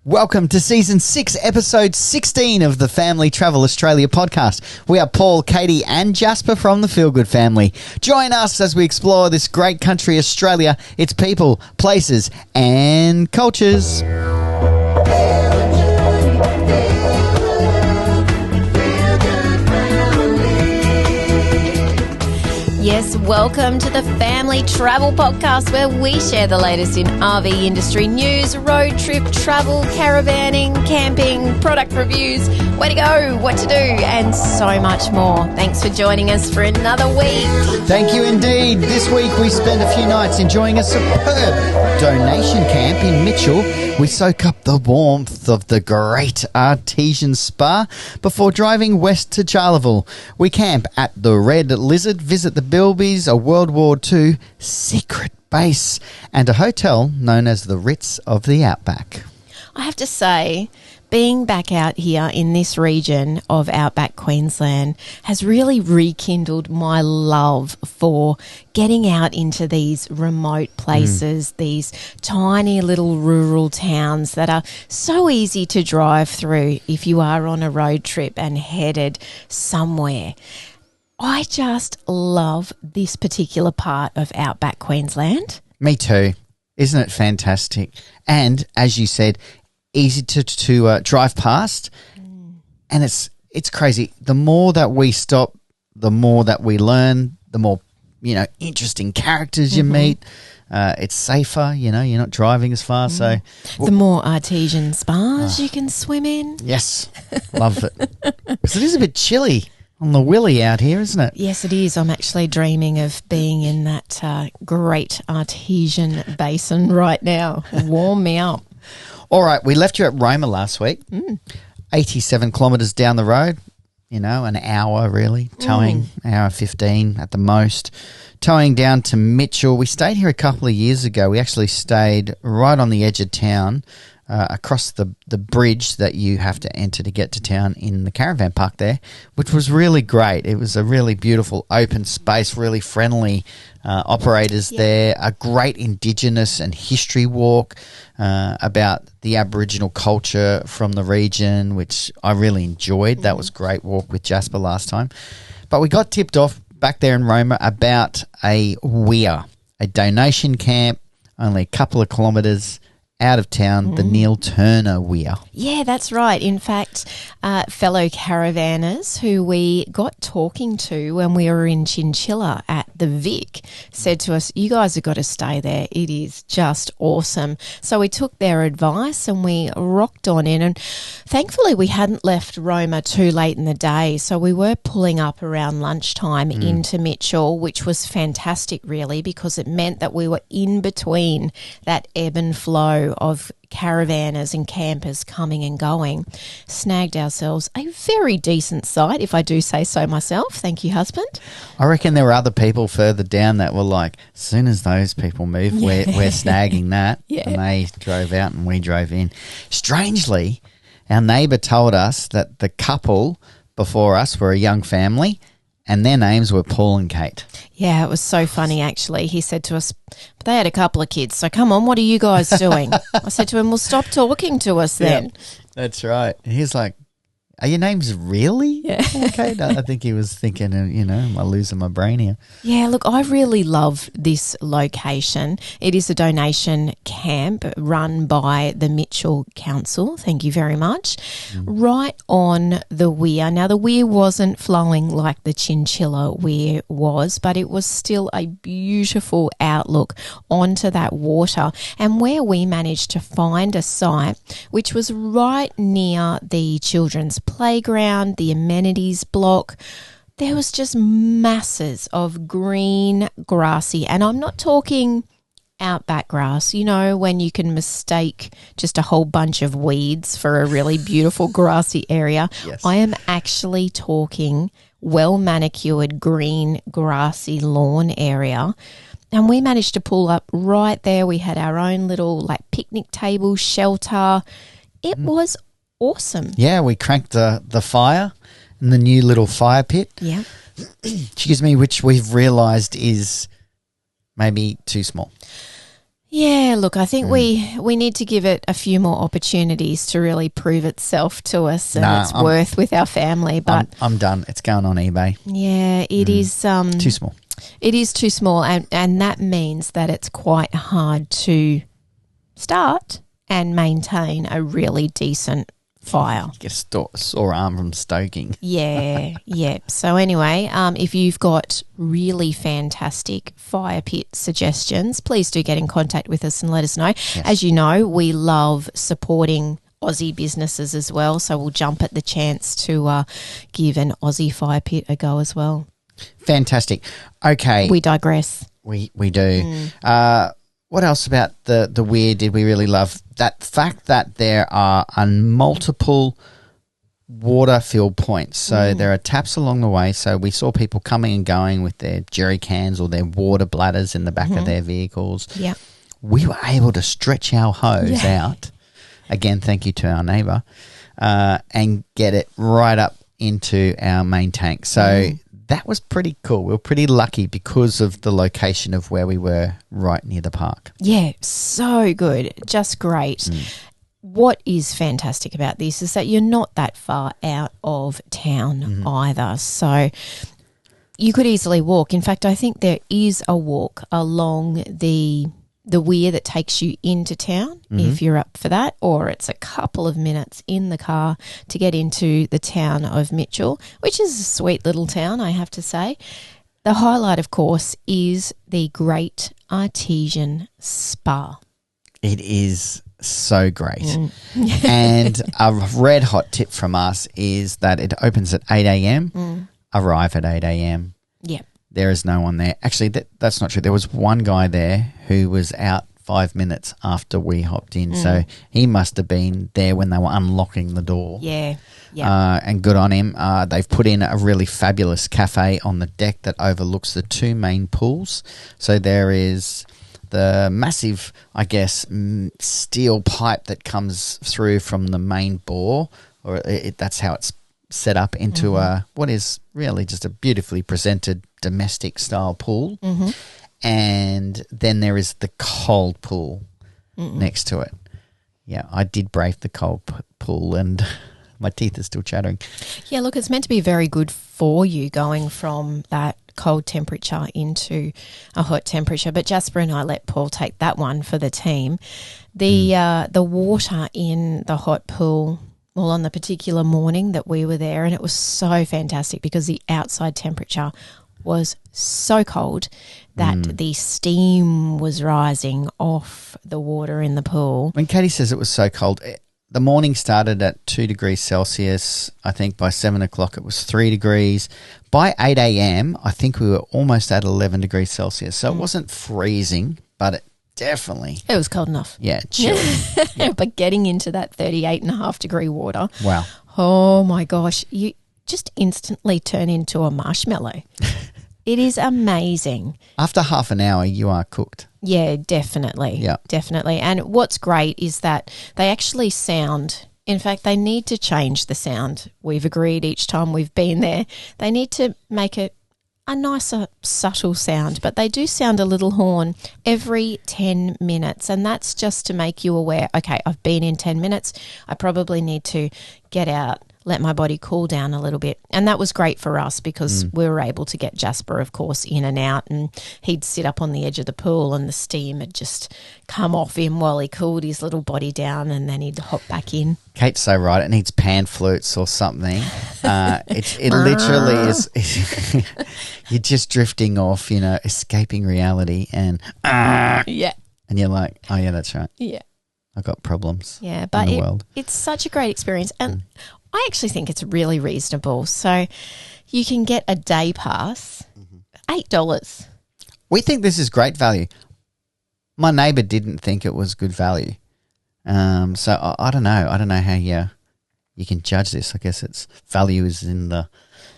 Welcome to Season 6, Episode 16 of the Family Travel Australia podcast. We are Paul, Katie and Jasper from the Feel Good family. Join us as we explore this great country, Australia, its people, places and cultures. Yes, welcome to the Family Travel Podcast, where we share the latest in RV industry news, road trip, travel, caravanning, camping, product reviews, where to go, what to do, and so much more. Thanks for joining us for another week. Thank you indeed. This week we spend a few nights enjoying a superb donation camp in Mitchell. We soak up the warmth of the great artesian spa before driving west to Charleville. We camp at the Red Lizard, visit the Bilbies, a World War II secret base, and a hotel known as the Ritz of the Outback. I have to say, being back out here in this region of Outback Queensland has really rekindled my love for getting out into these remote places, these tiny little rural towns that are so easy to drive through if you are on a road trip and headed somewhere. I just love this particular part of Outback Queensland. Me too. Isn't it fantastic? And as you said, easy to drive past, and it's crazy. The more that we stop, the more that we learn, the more interesting characters you meet. It's safer, you're not driving as far. So the more artesian spas you can swim in. Yes, love it, because it is a bit chilly on the willy out here, isn't it? Yes, it is. I'm actually dreaming of being in that great artesian basin right now. Warm me up. All right, we left you at Roma last week, 87 kilometres down the road, an hour really, towing, hour 15 at the most, towing down to Mitchell. We stayed here a couple of years ago. We actually stayed right on the edge of town, across the bridge that you have to enter to get to town in the caravan park there, which was really great. It was a really beautiful open space, really friendly operators there, a great Indigenous and history walk about the Aboriginal culture from the region, which I really enjoyed. That was a great walk with Jasper last time. But we got tipped off back there in Roma about a weir, a donation camp, only a couple of kilometres out of town, the Neil Turner Weir. Yeah, that's right. In fact, fellow caravanners who we got talking to when we were in Chinchilla at the Vic said to us, you guys have got to stay there. It is just awesome. So we took their advice and we rocked on in, and thankfully we hadn't left Roma too late in the day, so we were pulling up around lunchtime into Mitchell, which was fantastic really, because it meant that we were in between that ebb and flow of caravanners and campers coming and going. Snagged ourselves a very decent site, if I do say so myself. Thank you, husband. I reckon there were other people further down that were like, as soon as those people move, we're snagging that. And they drove out and we drove in. Strangely, our neighbour told us that the couple before us were a young family, and their names were Paul and Kate. Yeah, it was so funny, actually. He said to us, they had a couple of kids, so come on, what are you guys doing? I said to him, well, stop talking to us then. Yep, that's right. And he's like, are your names really? Yeah. Okay. No, I think he was thinking, am I losing my brain here? Yeah, look, I really love this location. It is a donation camp run by the Mitchell Council. Thank you very much. Right on the weir. Now, the weir wasn't flowing like the Chinchilla weir was, but it was still a beautiful outlook onto that water. And where we managed to find a site, which was right near the children's playground, the amenities block, there was just masses of green, grassy, and I'm not talking outback grass, when you can mistake just a whole bunch of weeds for a really beautiful grassy area. Yes. I am actually talking well-manicured, green, grassy lawn area. And we managed to pull up right there. We had our own little picnic table, shelter. It was awesome. Yeah, we cranked the fire in the new little fire pit. Yeah. Excuse me, which we've realised is maybe too small. Yeah, look, I think we need to give it a few more opportunities to really prove itself to us and its worth with our family. But I'm done. It's going on eBay. Yeah, it is Too small. It is too small, and that means that it's quite hard to start and maintain a really decent fire. You get a sore arm from stoking. Yeah. So anyway, if you've got really fantastic fire pit suggestions, please do get in contact with us and let us know. Yes. As you know, we love supporting Aussie businesses as well, so we'll jump at the chance to give an Aussie fire pit a go as well. Fantastic. Okay. We digress. We do. What else about the weir did we really love? That fact that there are multiple water fill points. So there are taps along the way. So we saw people coming and going with their jerry cans or their water bladders in the back of their vehicles. Yeah. We were able to stretch our hose out. Again, thank you to our neighbour. And get it right up into our main tank. So that was pretty cool. We were pretty lucky because of the location of where we were right near the park. Yeah, so good. Just great. What is fantastic about this is that you're not that far out of town either. So you could easily walk. In fact, I think there is a walk along the weir that takes you into town if you're up for that, or it's a couple of minutes in the car to get into the town of Mitchell, which is a sweet little town, I have to say. The highlight, of course, is the Great Artesian Spa. It is so great. And a red hot tip from us is that it opens at 8 a.m, arrive at 8 a.m. Yeah. There is no one there. Actually, that's not true. There was one guy there who was out 5 minutes after we hopped in. So he must have been there when they were unlocking the door. Yeah. And good on him. They've put in a really fabulous cafe on the deck that overlooks the two main pools. So there is the massive, I guess, steel pipe that comes through from the main bore, or that's how it's set up into what is really just a beautifully presented domestic style pool. And then there is the cold pool next to it. Yeah, I did brave the cold pool and my teeth are still chattering. Yeah, look, it's meant to be very good for you going from that cold temperature into a hot temperature. But Jasper and I let Paul take that one for the team. The water in the hot pool, well, on the particular morning that we were there, and it was so fantastic because the outside temperature was so cold that the steam was rising off the water in the pool. When Katie says it was so cold, the morning started at 2 degrees Celsius. I think by 7 o'clock it was 3 degrees. By 8 a.m, I think we were almost at 11 degrees Celsius. So it wasn't freezing, but it was cold enough. Yeah, chilly. Yeah. But getting into that 38.5 degree water. Wow. Oh my gosh. You just instantly turn into a marshmallow. It is amazing. After half an hour, you are cooked. Yeah, definitely. Yeah. Definitely. And what's great is that they actually sound, in fact, they need to change the sound. We've agreed each time we've been there. They need to make it a nicer, subtle sound, but they do sound a little horn every 10 minutes, and that's just to make you aware, okay, I've been in 10 minutes. I probably need to get out, let my body cool down a little bit. And that was great for us because we were able to get Jasper, of course, in and out, and he'd sit up on the edge of the pool and the steam had just come off him while he cooled his little body down, and then he'd hop back in. Kate's so right. It needs pan flutes or something. It literally is. You're just drifting off, escaping reality, and yeah, and you're like, oh yeah, that's right. Yeah, I've got problems. Yeah, but in the world. It's such a great experience, and I actually think it's really reasonable. So you can get a day pass, $8. We think this is great value. My neighbour didn't think it was good value. So I don't know. I don't know how you can judge this. I guess it's value is in the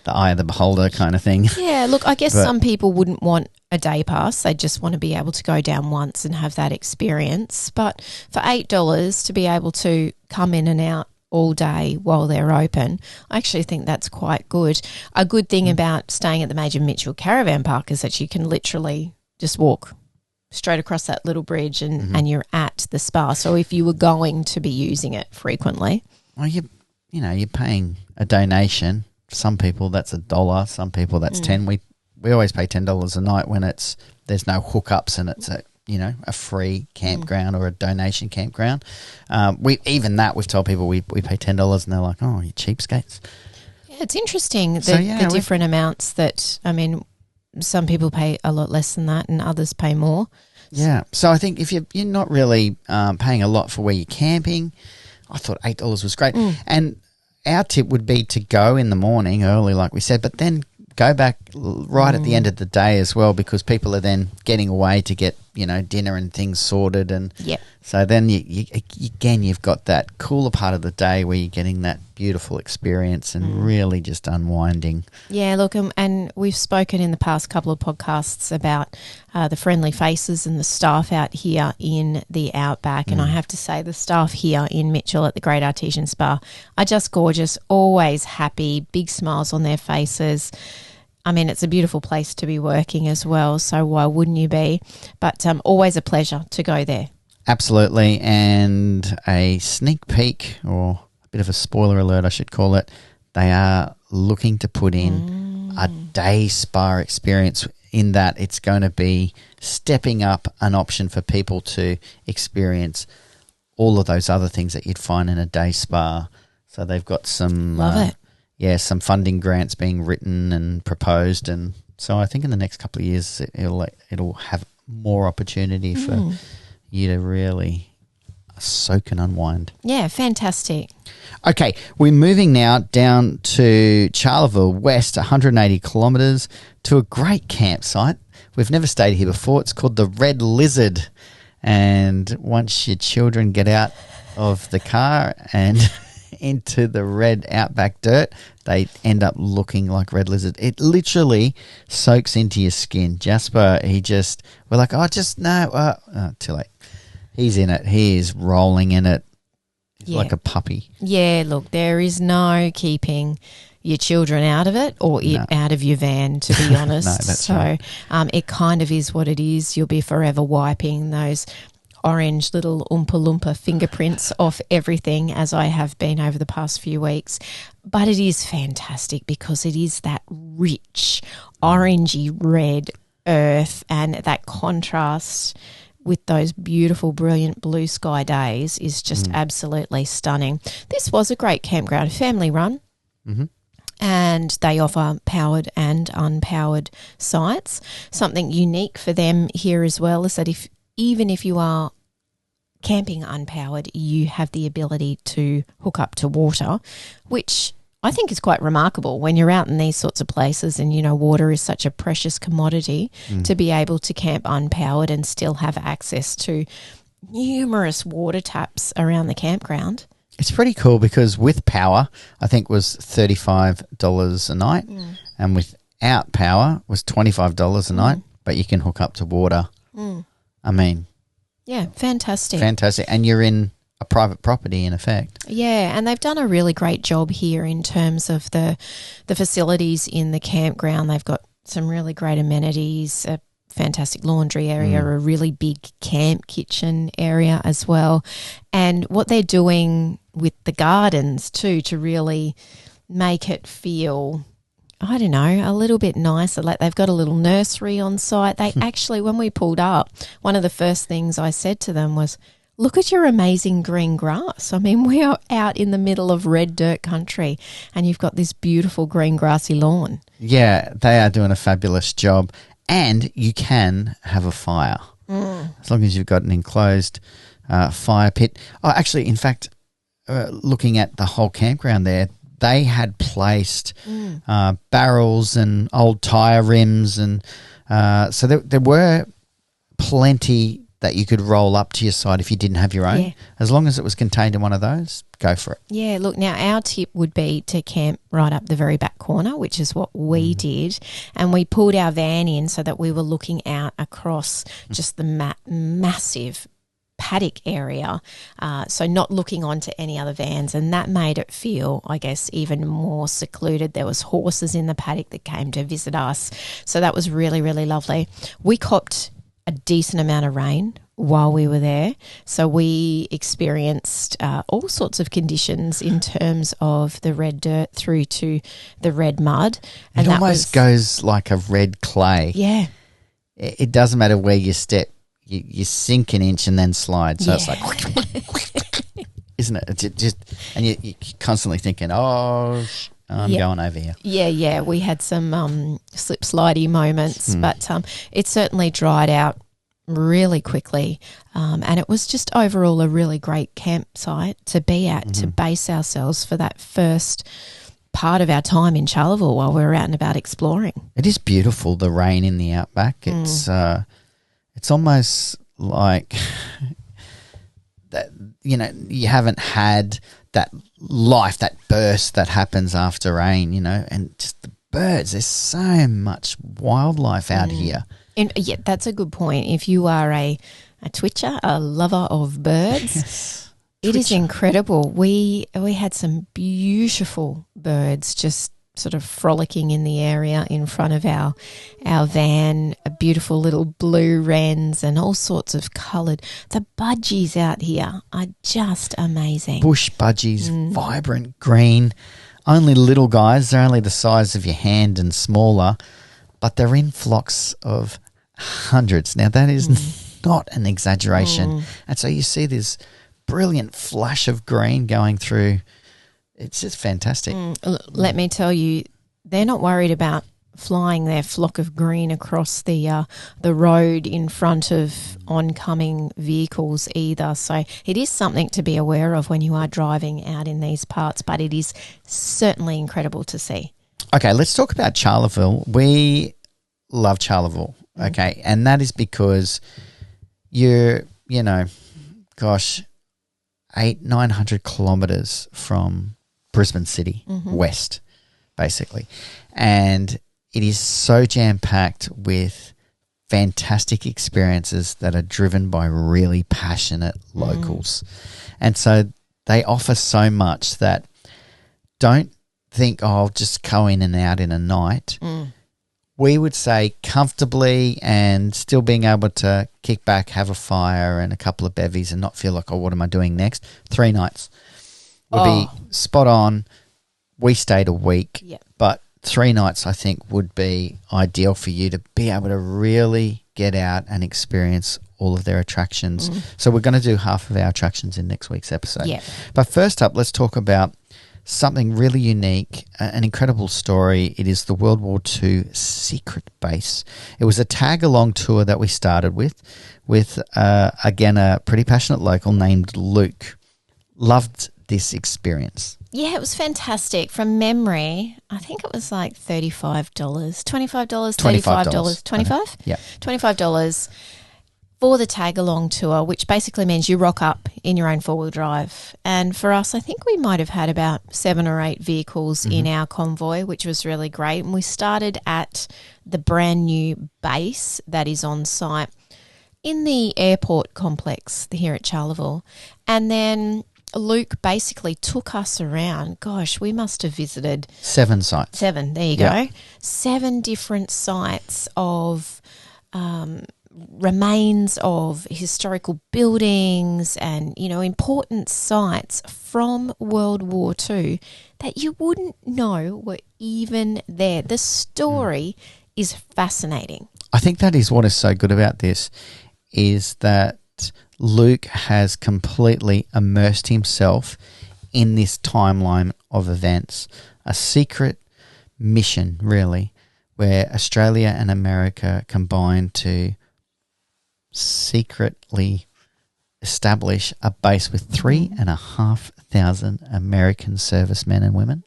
eye of the beholder kind of thing. Yeah, look, I guess some people wouldn't want a day pass. They just want to be able to go down once and have that experience. But for $8 to be able to come in and out all day while they're open, I actually think that's quite good. A good thing about staying at the Major Mitchell Caravan Park is that you can literally just walk straight across that little bridge and you're at the spa. So if you were going to be using it frequently. Well, you're paying a donation. Some people that's $1. Some people that's 10. We always pay $10 a night when there's no hookups and it's a free campground or a donation campground. We've told people we pay $10 and they're like, oh, you cheapskates. Yeah, it's interesting the different amounts that, I mean, some people pay a lot less than that and others pay more. Yeah. So I think if you're not really paying a lot for where you're camping, I thought $8 was great. And our tip would be to go in the morning early, like we said, but then go back right at the end of the day as well, because people are then getting away to get, dinner and things sorted. And so then you've got that cooler part of the day where you're getting that beautiful experience and really just unwinding. Yeah, look, and we've spoken in the past couple of podcasts about the friendly faces and the staff out here in the Outback. And I have to say the staff here in Mitchell at the Great Artesian Spa are just gorgeous, always happy, big smiles on their faces. I mean, it's a beautiful place to be working as well, so why wouldn't you be? But always a pleasure to go there. Absolutely, and a sneak peek, or a bit of a spoiler alert I should call it, they are looking to put in a day spa experience, in that it's going to be stepping up an option for people to experience all of those other things that you'd find in a day spa. So they've got some... Love it. Yeah, some funding grants being written and proposed, and so I think in the next couple of years it'll have more opportunity for you to really soak and unwind. Yeah, fantastic. Okay, we're moving now down to Charleville West, 180 kilometres, to a great campsite. We've never stayed here before. It's called the Red Lizard, and once your children get out of the car and into the red outback dirt, they end up looking like red lizard. It literally soaks into your skin. Jasper, we're like, too late. He's in it. He is rolling in it. He's like a puppy. Yeah, look, there is no keeping your children out of it or out of your van, to be honest. No, that's right. It kind of is what it is. You'll be forever wiping those orange little Oompa Loompa fingerprints off everything, as I have been over the past few weeks. But it is fantastic because it is that rich orangey red earth, and that contrast with those beautiful, brilliant blue sky days is just absolutely stunning. This was a great campground, family run. And they offer powered and unpowered sites. Something unique for them here as well is that even if you are camping unpowered, you have the ability to hook up to water, which I think is quite remarkable when you're out in these sorts of places and, water is such a precious commodity, to be able to camp unpowered and still have access to numerous water taps around the campground. It's pretty cool because with power, I think was $35 a night, and without power was $25 a night, but you can hook up to water. I mean, yeah, fantastic. And you're in a private property in effect. Yeah, and they've done a really great job here in terms of the facilities in the campground. They've got some really great amenities, a fantastic laundry area, a really big camp kitchen area as well. And what they're doing with the gardens too, to really make it feel, I don't know, a little bit nicer. Like they've got a little nursery on site. They actually, when we pulled up, one of the first things I said to them was, look at your amazing green grass. I mean, we are out in the middle of red dirt country and you've got this beautiful green grassy lawn. Yeah, they are doing a fabulous job. And you can have a fire as long as you've got an enclosed fire pit. Oh, actually, in fact, looking at the whole campground there, they had placed barrels and old tyre rims, and so there were plenty that you could roll up to your side if you didn't have your own. Yeah. As long as it was contained in one of those, go for it. Yeah, look, now our tip would be to camp right up the very back corner, which is what we did, and we pulled our van in so that we were looking out across just the massive paddock area, so not looking onto any other vans, and that made it feel, I guess, even more secluded. There was horses in the paddock that came to visit us, so that was really, really lovely. We copped a decent amount of rain while we were there. So we experienced all sorts of conditions in terms of the red dirt through to the red mud. And it almost goes like a red clay. Yeah. It doesn't matter where you step. You sink an inch and then slide. So it's like, isn't it? It's just, and you're constantly thinking, I'm going over here. Yeah. We had some slip slidey moments, but it certainly dried out really quickly. And it was just overall a really great campsite to be at, to base ourselves for that first part of our time in Charleville while we were out and about exploring. It is beautiful, the rain in the outback. It's almost like that, you haven't had that life, that burst that happens after rain, and just the birds. There's so much wildlife out here. And yeah, that's a good point. If you are a twitcher, a lover of birds, it is incredible. We had some beautiful birds just sort of frolicking in the area in front of our van, a beautiful little blue wrens and all sorts of coloured. The budgies out here are just amazing. Bush budgies, vibrant green, only little guys. They're only the size of your hand and smaller, but they're in flocks of hundreds. Now, that is not an exaggeration. And so you see this brilliant flash of green going through. It's just fantastic. Let me tell you, they're not worried about flying their flock of green across the road in front of oncoming vehicles either. So it is something to be aware of when you are driving out in these parts, but it is certainly incredible to see. Okay, let's talk about Charleville. We love Charleville, okay, and that is because you're, 800-900 kilometres from Brisbane City, west, basically. And it is so jam-packed with fantastic experiences that are driven by really passionate locals. And so they offer so much that don't think, I'll just go in and out in a night. We would say comfortably and still being able to kick back, have a fire and a couple of bevies and not feel like, what am I doing next? 3 nights would be spot on. We stayed a week, but 3 nights I think would be ideal for you to be able to really get out and experience all of their attractions. So we're going to do half of our attractions in next week's episode. But first up, let's talk about something really unique, an incredible story. It is the World War II secret base. It was a tag-along tour that we started with again, a pretty passionate local named Luke. Loved this experience. Yeah, it was fantastic. From memory, I think it was like $35, $25, $35, 25? Okay. Yeah. $25 for the tag-along tour, which basically means you rock up in your own four-wheel drive. And for us, I think we might have had about 7 or 8 vehicles in our convoy, which was really great. And we started at the brand new base that is on site in the airport complex here at Charleville. And then Luke basically took us around. Gosh, we must have visited 7 sites. 7, there you go. 7 different sites of remains of historical buildings and, important sites from World War II that you wouldn't know were even there. The story is fascinating. I think that is what is so good about this, is that Luke has completely immersed himself in this timeline of events, a secret mission, really, where Australia and America combined to secretly establish a base with 3,500 American servicemen and women.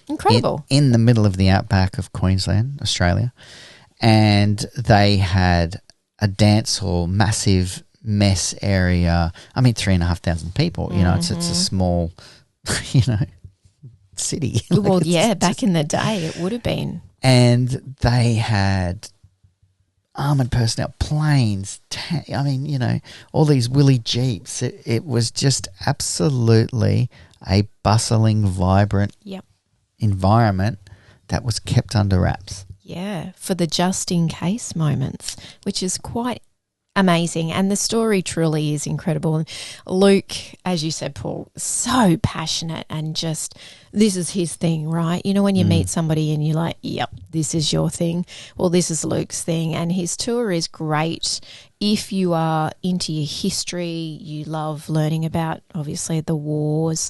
Incredible. In the middle of the outback of Queensland, Australia. And they had a dance hall, massive mess area. I mean, 3,500 people, it's a small, city. Well, yeah, back in the day it would have been. And they had armoured personnel, planes, all these Willy Jeeps. It was just absolutely a bustling, vibrant environment that was kept under wraps. Yeah, for the just in case moments, which is quite amazing. And the story truly is incredible. And Luke, as you said, Paul, so passionate and just this is his thing, right? You know, when you meet somebody and you're like, yep, this is your thing. Well, this is Luke's thing. And his tour is great. If you are into your history, you love learning about, obviously, the wars,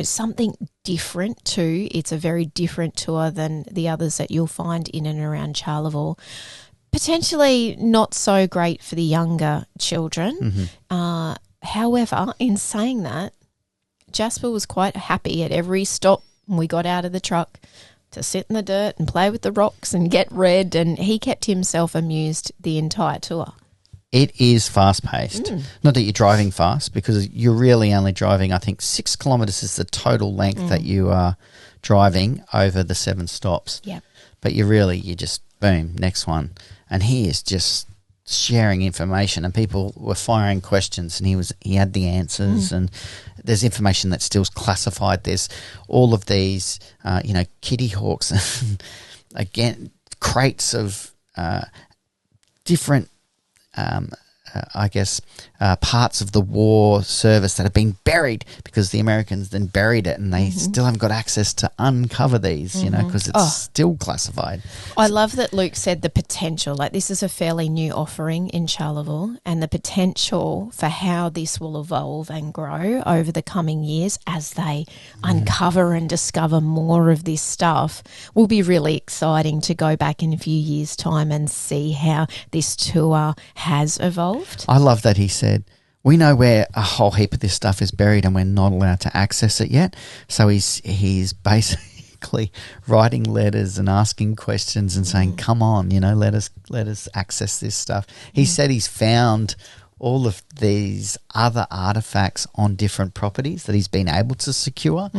something different too. It's a very different tour than the others that you'll find in and around Charleville. Potentially not so great for the younger children. However, in saying that, Jasper was quite happy at every stop when we got out of the truck to sit in the dirt and play with the rocks and get red, and he kept himself amused the entire tour. It is fast-paced. Not that you're driving fast, because you're really only driving, I think, 6 kilometres is the total length that you are driving over the 7 stops. Yep. But you just, boom, next one. And he is just sharing information, and people were firing questions, and he had the answers, and there's information that's still classified. There's all of these, kitty hawks, and again, crates of different parts of the war service that have been buried because the Americans then buried it, and they still haven't got access to uncover these, because it's still classified. I love that Luke said the potential, like this is a fairly new offering in Charleville, and the potential for how this will evolve and grow over the coming years as they uncover and discover more of this stuff will be really exciting to go back in a few years' time and see how this tour has evolved. I love that he said, we know where a whole heap of this stuff is buried and we're not allowed to access it yet. So he's basically writing letters and asking questions and saying, come on, let us access this stuff. He said he's found all of these other artifacts on different properties that he's been able to secure.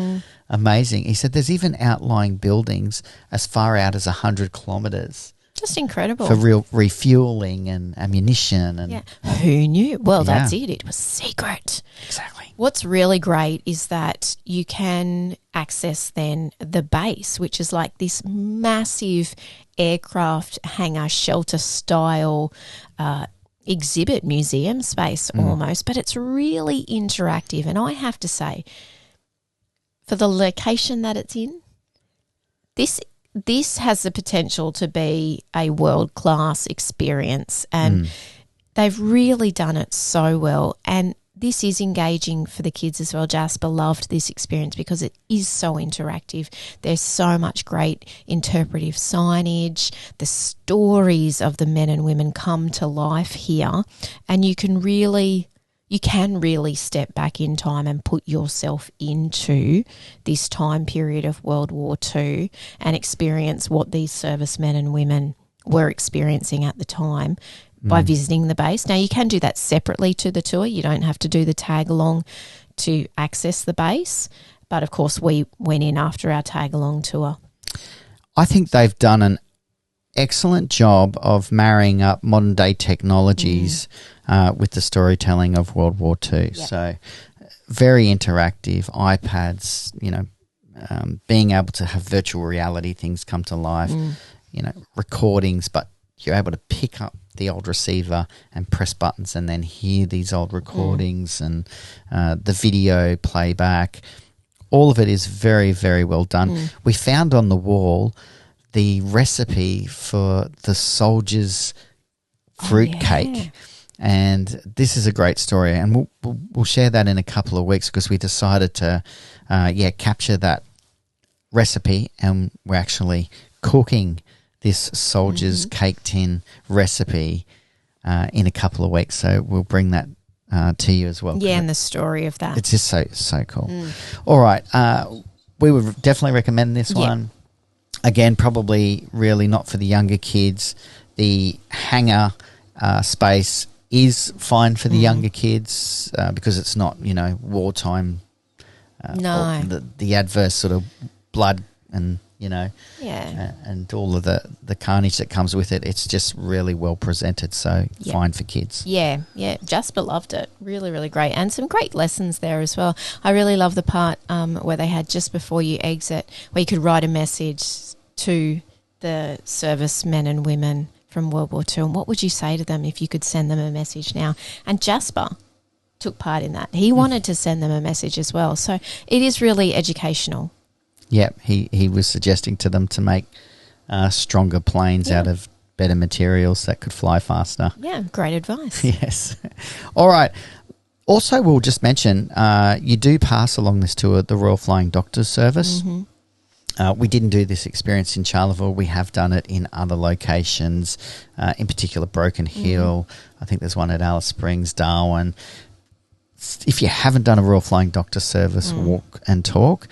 Amazing. He said there's even outlying buildings as far out as 100 kilometres. Just incredible. For real refueling and ammunition. And who knew? Well, that's it. It was secret. Exactly. What's really great is that you can access then the base, which is like this massive aircraft hangar shelter style exhibit museum space almost, but it's really interactive. And I have to say, for the location that it's in, this has the potential to be a world-class experience, and they've really done it so well. And this is engaging for the kids as well. Jasper loved this experience because it is so interactive. There's so much great interpretive signage. The stories of the men and women come to life here, and you can really step back in time and put yourself into this time period of World War II and experience what these servicemen and women were experiencing at the time by visiting the base. Now, you can do that separately to the tour. You don't have to do the tag along to access the base. But, of course, we went in after our tag along tour. I think they've done an excellent job of marrying up modern day technologies with the storytelling of World War II. Yep. So very interactive, iPads, being able to have virtual reality things come to life, recordings, but you're able to pick up the old receiver and press buttons and then hear these old recordings and the video playback. All of it is very, very well done. We found on the wall the recipe for the soldiers' fruit cake. And this is a great story, and we'll share that in a couple of weeks because we decided to capture that recipe, and we're actually cooking this soldier's cake tin recipe in a couple of weeks. So we'll bring that to you as well. Yeah, and the story of that. It's just so cool. All right. We would definitely recommend this one. Again, probably really not for the younger kids. The hangar space is fine for the younger kids because it's not, wartime. No. The adverse sort of blood and, and all of the carnage that comes with it. It's just really well presented, so fine for kids. Yeah. Jasper loved it. Really, really great. And some great lessons there as well. I really love the part where they had just before you exit, where you could write a message to the servicemen and women from World War II, and what would you say to them if you could send them a message now? And Jasper took part in that. He wanted to send them a message as well. So it is really educational. Yeah, he was suggesting to them to make stronger planes out of better materials that could fly faster. Yeah, great advice. Yes. All right. Also, we'll just mention you do pass along this tour the Royal Flying Doctors Service. We didn't do this experience in Charleville. We have done it in other locations, in particular Broken Hill. I think there's one at Alice Springs, Darwin. If you haven't done a Royal Flying Doctor Service walk and talk,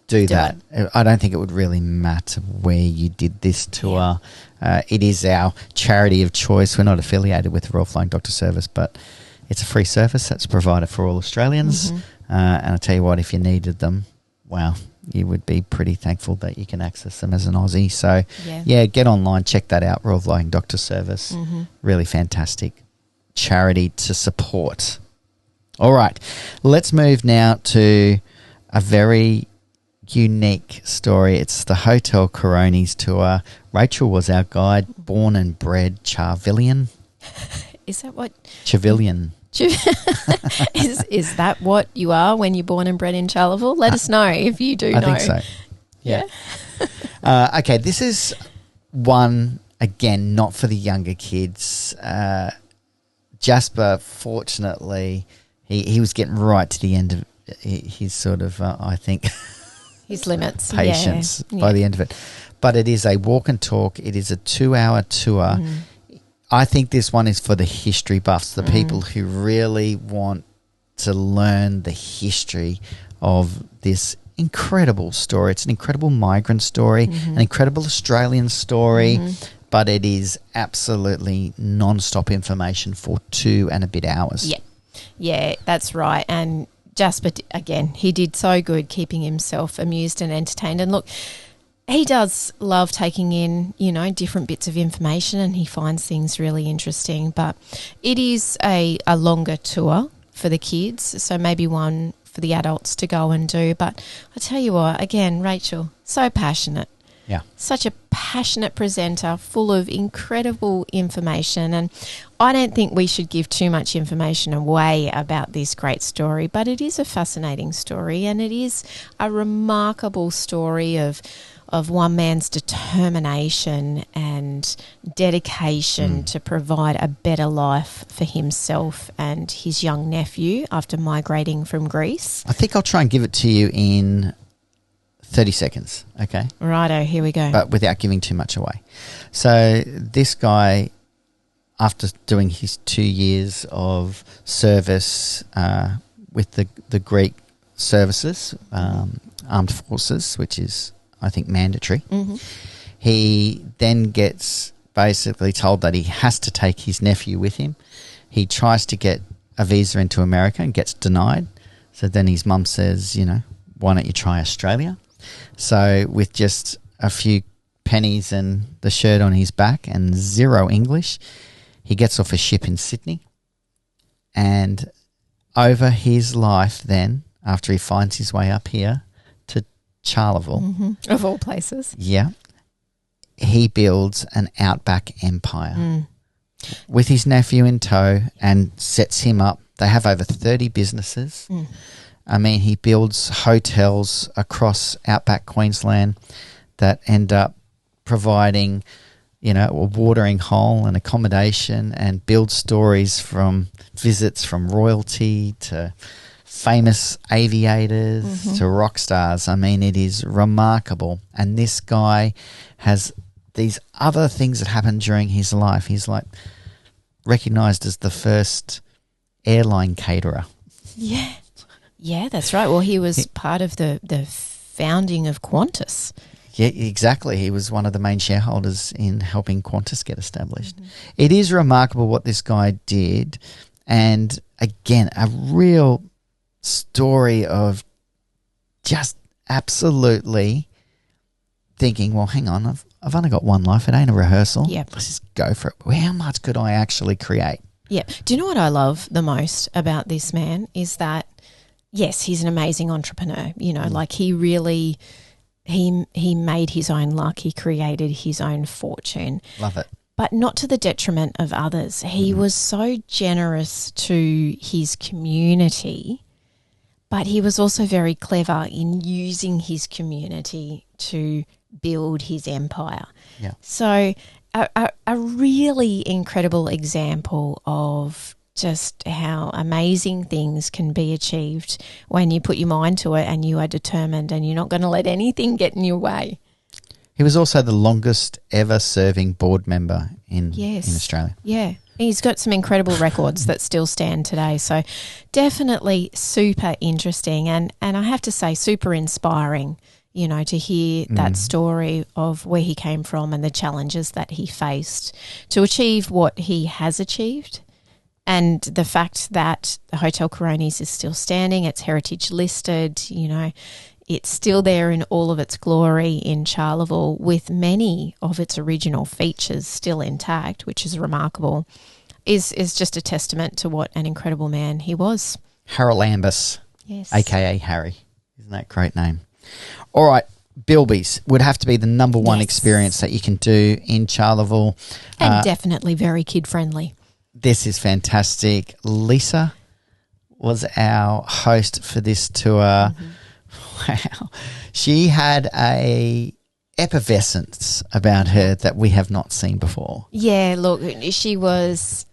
do that. I don't think it would really matter where you did this tour. It is our charity of choice. We're not affiliated with the Royal Flying Doctor Service, but it's a free service that's provided for all Australians. And I tell you what, if you needed them, wow, you would be pretty thankful that you can access them as an Aussie. So, get online, check that out, Royal Flying Doctor Service. Really fantastic charity to support. All right, let's move now to a very unique story. It's the Hotel Coronis tour. Rachel was our guide, born and bred Charlevillian. Is that what? Charlevillian. Is that what you are when you're born and bred in Charleville? Let us know if you do know. I think so. Yeah. Okay, this is one, again, not for the younger kids. Jasper, fortunately, he was getting right to the end of his sort of, I think... his limits. Patience by the end of it. But it is a walk and talk. It is a 2-hour tour. I think this one is for the history buffs, the people who really want to learn the history of this incredible story. It's an incredible migrant story, an incredible Australian story, but it is absolutely non-stop information for 2 and a bit hours. Yeah, that's right. And Jasper, again, he did so good keeping himself amused and entertained. And look, he does love taking in, different bits of information, and he finds things really interesting. But it is a longer tour for the kids, so maybe one for the adults to go and do. But I tell you what, again, Rachel, so passionate. Yeah. Such a passionate presenter, full of incredible information. And I don't think we should give too much information away about this great story, but it is a fascinating story, and it is a remarkable story of one man's determination and dedication to provide a better life for himself and his young nephew after migrating from Greece. I think I'll try and give it to you in 30 seconds, okay? Righto, here we go. But without giving too much away. So this guy, after doing his 2 years of service with the Greek services, armed forces, which is, I think, mandatory, he then gets basically told that he has to take his nephew with him. He tries to get a visa into America and gets denied. So then his mum says, why don't you try Australia? So with just a few pennies and the shirt on his back and zero English, he gets off a ship in Sydney. And over his life then, after he finds his way up here to Charleville. Of all places. Yeah. He builds an outback empire with his nephew in tow and sets him up. They have over 30 businesses. I mean, he builds hotels across outback Queensland that end up providing, a watering hole and accommodation, and build stories from visits from royalty to famous aviators to rock stars. I mean, it is remarkable. And this guy has these other things that happened during his life. He's like recognised as the first airline caterer. Yeah. Yeah, that's right. Well, he was part of the founding of Qantas. Yeah, exactly. He was one of the main shareholders in helping Qantas get established. It is remarkable what this guy did. And again, a real story of just absolutely thinking, well, hang on, I've only got one life. It ain't a rehearsal. Yep. Let's just go for it. Well, how much could I actually create? Yeah. Do you know what I love the most about this man is that, yes, he's an amazing entrepreneur. Like he really he made his own luck. He created his own fortune. Love it. But not to the detriment of others. He was so generous to his community, but he was also very clever in using his community to build his empire. Yeah. So a really incredible example of just how amazing things can be achieved when you put your mind to it and you are determined and you're not going to let anything get in your way. He was also the longest ever serving board member in Australia. Yeah. He's got some incredible records that still stand today. So definitely super interesting and I have to say super inspiring, you know, to hear that story of where he came from and the challenges that he faced to achieve what he has achieved. And the fact that the Hotel Coronis is still standing, it's heritage listed, you know, it's still there in all of its glory in Charleville with many of its original features still intact, which is remarkable, is just a testament to what an incredible man he was. Harold Ambus, yes, a.k.a. Harry. Isn't that a great name? All right, Bilbies would have to be the number one experience that you can do in Charleville. And definitely very kid-friendly. This is fantastic. Lisa was our host for this tour. Wow. She had a effervescence about her that we have not seen before. Yeah, look, she was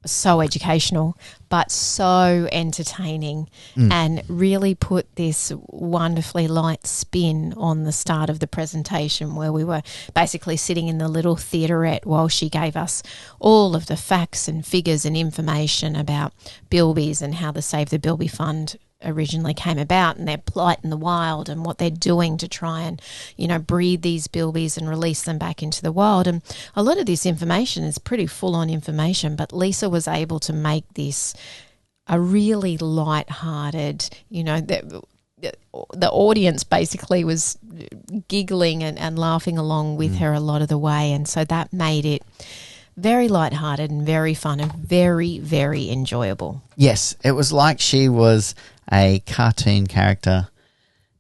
so educational but so entertaining and really put this wonderfully light spin on the start of the presentation where we were basically sitting in the little theaterette while she gave us all of the facts and figures and information about bilbies and how the Save the Bilby Fund originally came about and their plight in the wild and what they're doing to try and, you know, breed these bilbies and release them back into the wild. And a lot of this information is pretty full-on information, but Lisa was able to make this a really light-hearted, you know, the audience basically was giggling and laughing along with her a lot of the way. And so that made it very light-hearted and very fun and very, very enjoyable. Yes, it was like she was a cartoon character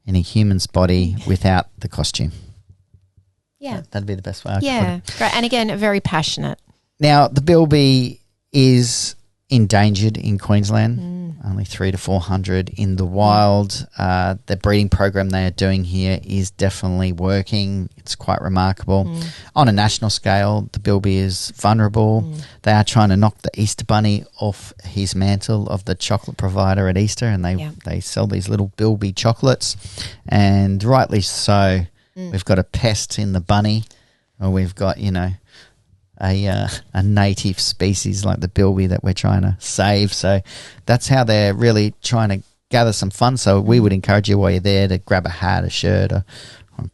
in a human's body without the costume. Yeah. That'd be the best way I could put it. Great. And again, very passionate. Now, the bilby is endangered in Queensland, only 300 to 400 in the wild. The breeding program they are doing here is definitely working. It's quite remarkable. On a national scale, the bilby is vulnerable. They are trying to knock the Easter Bunny off his mantle of the chocolate provider at Easter, and they sell these little bilby chocolates, and rightly so. We've got a pest in the bunny, or we've got, you know, a native species like the bilby that we're trying to save. So that's how they're really trying to gather some funds. So we would encourage you while you're there to grab a hat, a shirt, or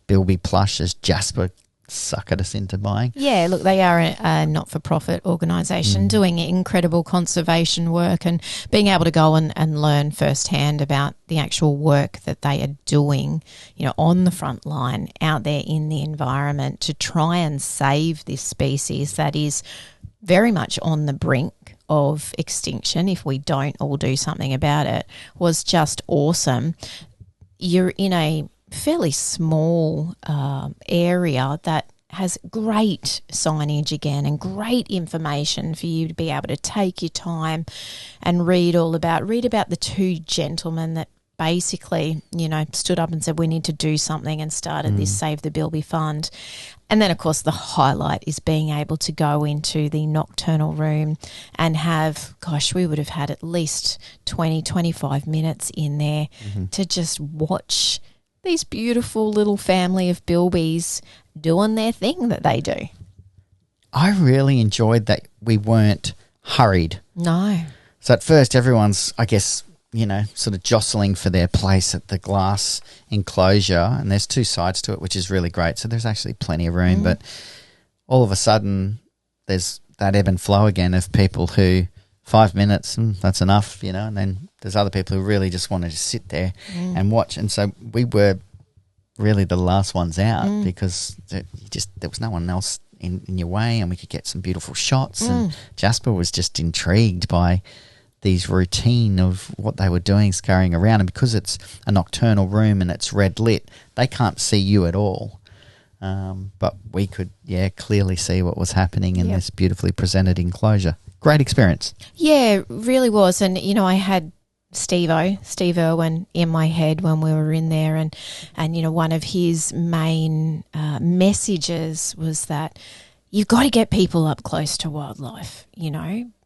bilby plush, as Jasper suckered us into buying. Yeah, look, they are a not-for-profit organisation doing incredible conservation work and being able to go and learn firsthand about the actual work that they are doing, you know, on the front line out there in the environment to try and save this species that is very much on the brink of extinction if we don't all do something about it, was just awesome. You're in a fairly small area that has great signage again and great information for you to be able to take your time and read about the two gentlemen that basically, you know, stood up and said we need to do something and started this Save the Bilby Fund. And then, of course, the highlight is being able to go into the nocturnal room and have, gosh, we would have had at least 20, 25 minutes in there to just watch these beautiful little family of bilbies doing their thing that they do. I really enjoyed that we weren't hurried. No. So at first everyone's, I guess, you know, sort of jostling for their place at the glass enclosure, and there's two sides to it, which is really great. So there's actually plenty of room, but all of a sudden there's that ebb and flow again of people who 5 minutes, that's enough, you know, and then there's other people who really just wanted to sit there and watch. And so we were really the last ones out because there was no one else in your way, and we could get some beautiful shots. And Jasper was just intrigued by these routine of what they were doing, scurrying around. And because it's a nocturnal room and it's red lit, they can't see you at all. But we could, clearly see what was happening in this beautifully presented enclosure. Great experience. Yeah, really was. And, I had Steve Irwin in my head when we were in there. And one of his main messages was that you've got to get people up close to wildlife,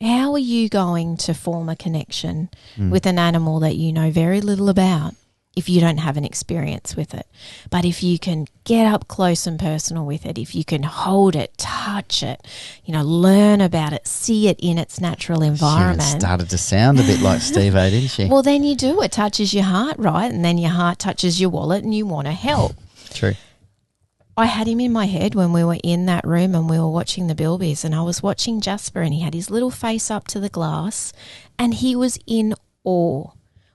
How are you going to form a connection with an animal that you know very little about if you don't have an experience with it? But if you can get up close and personal with it, if you can hold it, touch it, learn about it, see it in its natural environment. She started to sound a bit like Steve-O, didn't she? Well, then you do. It touches your heart, right? And then your heart touches your wallet and you want to help. True. I had him in my head when we were in that room and we were watching the bilbies, and I was watching Jasper and he had his little face up to the glass and he was in awe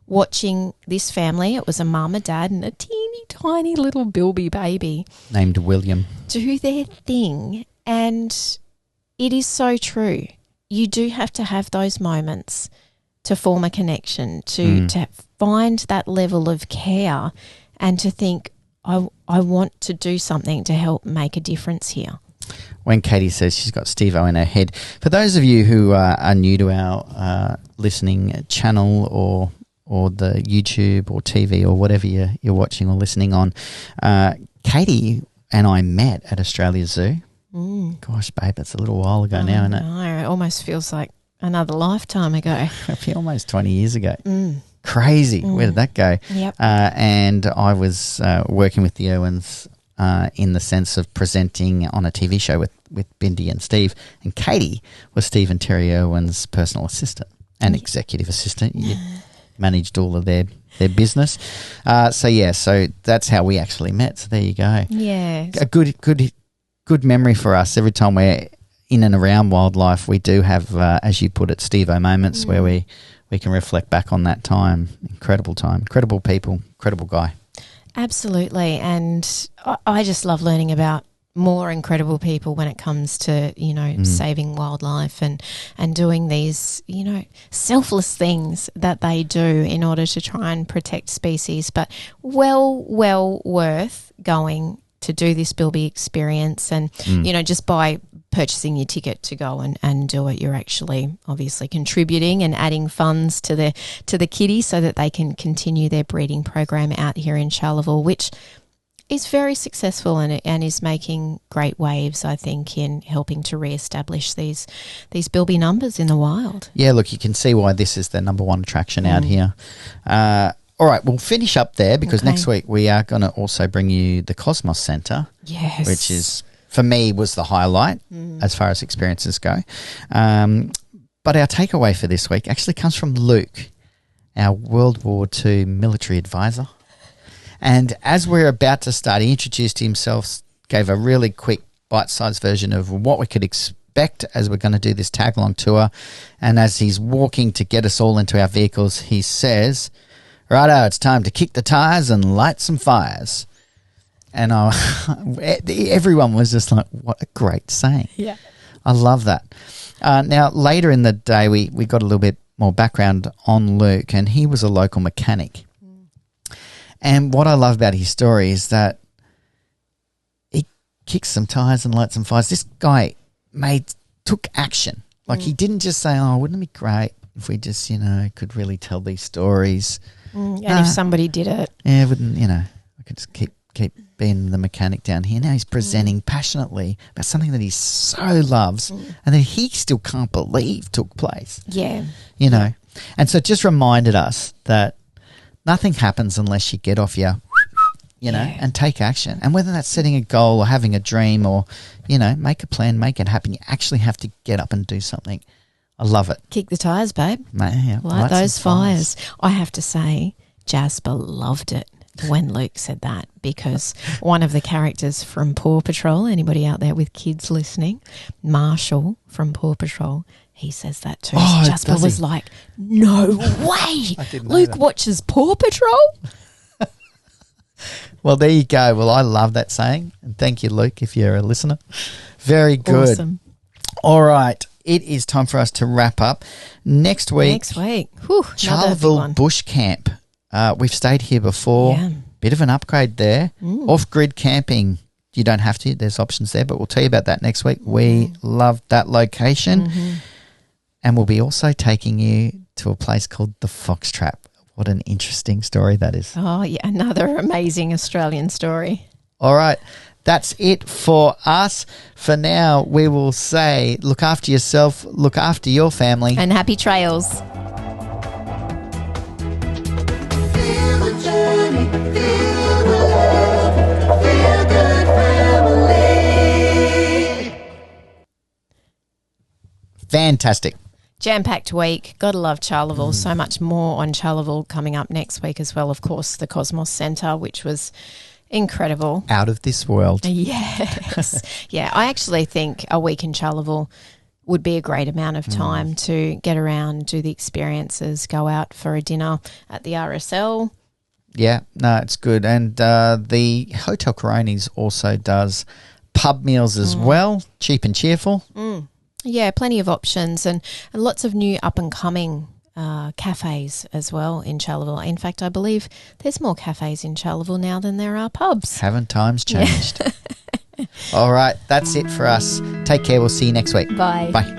watching this family. It was a mum, a dad and a teeny tiny little bilby baby. Named William. Do their thing. And it is so true. You do have to have those moments to form a connection, to find that level of care and to think, I want to do something to help make a difference here. When Katie says she's got Steve-O in her head, for those of you who are new to our listening channel or the YouTube or TV or whatever you're watching or listening on, Katie and I met at Australia Zoo. Gosh, babe, that's a little while ago now, isn't it? No, it almost feels like another lifetime ago. Almost 20 years ago. Crazy. Where did that go? Yep. And I was working with the Irwins in the sense of presenting on a TV show with Bindi and Steve. And Katie was Steve and Terry Irwin's personal assistant and executive assistant. You managed all of their business. So that's how we actually met. So there you go. Yeah. A good memory for us. Every time we're in and around wildlife, we do have, as you put it, Steve-O moments where we can reflect back on that time. Incredible time, incredible people, incredible guy. Absolutely. And I just love learning about more incredible people when it comes to, saving wildlife and doing these, selfless things that they do in order to try and protect species, but well worth going to do this bilby experience. And, just by purchasing your ticket to go and do it, you're actually obviously contributing and adding funds to the kitty so that they can continue their breeding program out here in Charleville, which is very successful and is making great waves, I think, in helping to reestablish these bilby numbers in the wild. Yeah, look, you can see why this is the number one attraction out here. All right, we'll finish up there because next week we are going to also bring you the Cosmos Centre. Yes. Which is, for me, was the highlight as far as experiences go. But our takeaway for this week actually comes from Luke, our World War II military advisor. And as we're about to start, he introduced himself, gave a really quick bite-sized version of what we could expect as we're going to do this tag-along tour. And as he's walking to get us all into our vehicles, he says, "Righto, it's time to kick the tires and light some fires." And everyone was just like, what a great saying. Yeah. I love that. Now, later in the day, we got a little bit more background on Luke, and he was a local mechanic. And what I love about his story is that he kicked some tires and lit some fires. This guy took action. Like he didn't just say, "Oh, wouldn't it be great if we just, could really tell these stories." And if somebody did it. Yeah, wouldn't, I could just keep being the mechanic down here. Now he's presenting passionately about something that he so loves and that he still can't believe took place. Yeah. And so it just reminded us that nothing happens unless you get off your, and take action. And whether that's setting a goal or having a dream or, make a plan, make it happen, you actually have to get up and do something. I love it. Kick the tires, babe. Yeah, light those fires. I have to say, Jasper loved it when Luke said that, because one of the characters from Paw Patrol, anybody out there with kids listening, Marshall from Paw Patrol, he says that too. Oh, Jasper was like, "No way. Luke watches Paw Patrol?" Well, there you go. Well, I love that saying. And thank you, Luke, if you're a listener. Very good. Awesome. All right. it is time for us to wrap up. Next week, Whew, Charleville Bush Camp. We've stayed here before. Yeah. Bit of an upgrade there. Off-grid camping. You don't have to. There's options there, but we'll tell you about that next week. We love that location. And we'll be also taking you to a place called the Fox Trap. What an interesting story that is. Oh, yeah, another amazing Australian story. All right. That's it for us. For now, we will say look after yourself, look after your family. And happy trails. Feel the journey, feel the love, feel good family. Fantastic. Jam-packed week. Gotta love Charleville. So much more on Charleville coming up next week as well. Of course, the Cosmos Centre, which was incredible. Out of this world. Yes. Yeah, I actually think a week in Charleville would be a great amount of time to get around, do the experiences, go out for a dinner at the RSL. Yeah, no, it's good. And the Hotel Coronis also does pub meals as well, cheap and cheerful. Yeah, plenty of options and lots of new up-and-coming cafes as well in Charleville. In fact, I believe there's more cafes in Charleville now than there are pubs. Haven't times changed? All right, that's it for us. Take care. We'll see you next week. Bye. Bye.